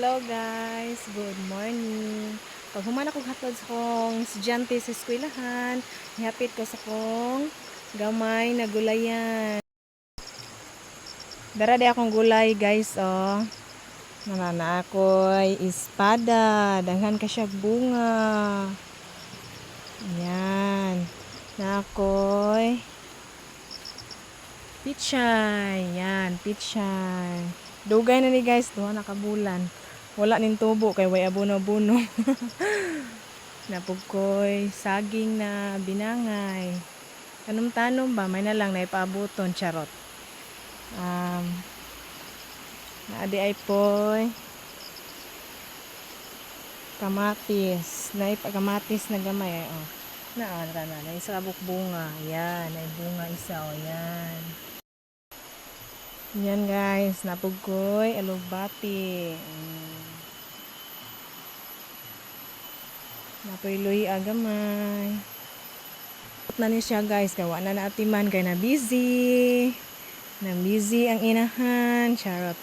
Hello guys, good morning. Pag humana kong hatod sa kong estudyante sa eskwelahan, ihapit ko sa kong gamay na gulayan. Dara di akong gulay guys, oh. Nanana ako'y espada, daghan ka siya bunga. Yan. Na ako'y pichay. Yan, pichay. Dugay na ni guys, duha na kabulan. Wala ning tubo kay way abono-abono. Napugkoy saging na binangay. Tanom-tanom ba may na lang na ipaabuton charot. Naadi ay poy kamatis. Na ipagkamatis na gamay ay oh. Na isa kabuk bunga. Yan, ay bunga isa oh, yan. Yan guys, napugkoy alugbati. Napoy agamay. Na ni siya guys, kaya wala na atiman kay na busy. Na busy ang inahan, charot.